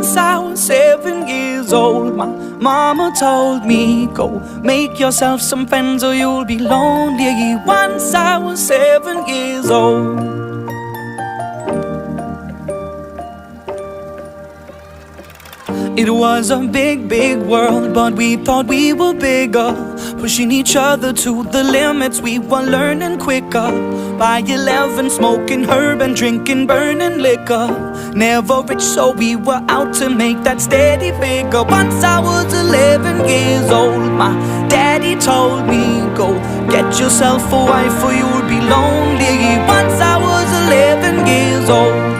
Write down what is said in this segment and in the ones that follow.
Once I was 7 years old, my mama told me, go make yourself some friends or you'll be lonely. Once I was 7 years old. It was a big, big world, but we thought we were bigger, pushing each other to the limits. We were learning quicker. By 11, smoking herb and drinking burning liquor. Never rich, so we were out to make that steady figure. Once I was 11 years old, my daddy told me, go get yourself a wife or you'll be lonely. Once I was 11 years old.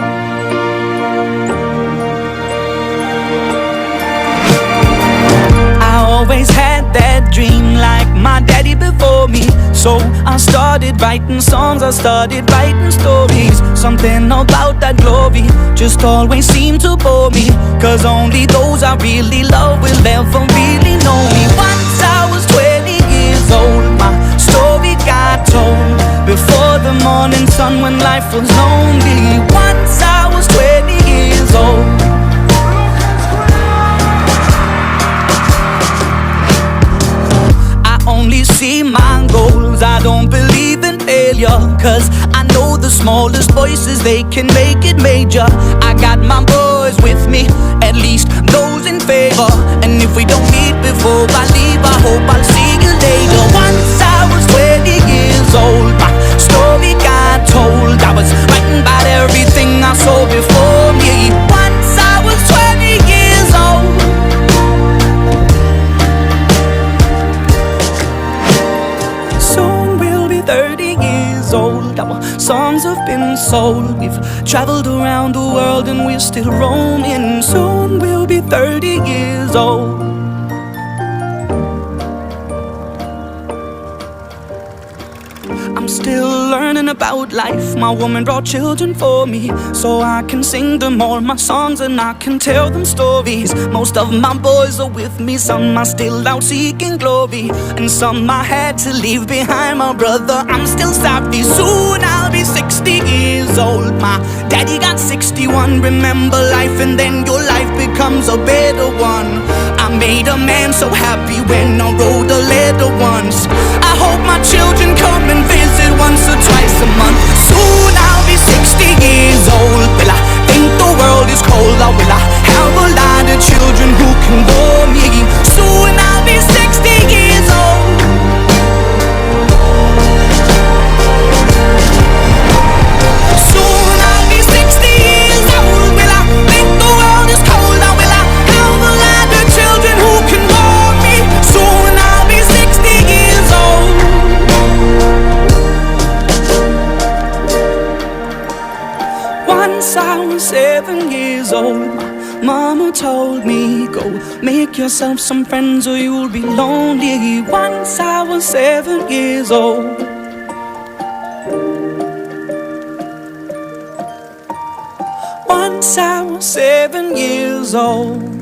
Always had that dream like my daddy before me. So I started writing songs, I started writing stories. Something about that glory just always seemed to bore me, cause only those I really love will ever really know me. Once I was 20 years old, my story got told before the morning sun when life was lonely. Once I was 20 years old. Only see my goals, I don't believe in failure, cause I know the smallest voices, they can make it major. I got my boys with me, at least those in favor. And if we don't meet before I leave, I hope I'll see you later. Once I was 20 years old, my story got told. I was writing about everything I saw before me. Once I was 20 years old. Soon we'll be 30 years old. Our songs have been sold. We've traveled around the world and we're still roaming. Soon we'll be 30 years old. I'm still learning about life. My woman brought children for me, so I can sing them all my songs and I can tell them stories. Most of my boys are with me, some are still out seeking glory, and some I had to leave behind. My brother, I'm still sorry. Soon I'll be 60 years old. My daddy got 61. Remember life and then your life becomes a better one. I made a man so happy when I wrote a letter once. I hope my children come and visit once or twice a month. Soon I'll be 60 years old. Will I think the world is cold, or will I have a lot of children who can bore me? Soon I'll be 60 years old. Soon I'll be 60 years old. Will I think the world is cold, or will I have a lot of children who can bore me? Soon I'll be 60 years old. Once I was 7 years old, my mama told me, go make yourself some friends or you'll be lonely. Once I was 7 years old. Once I was 7 years old.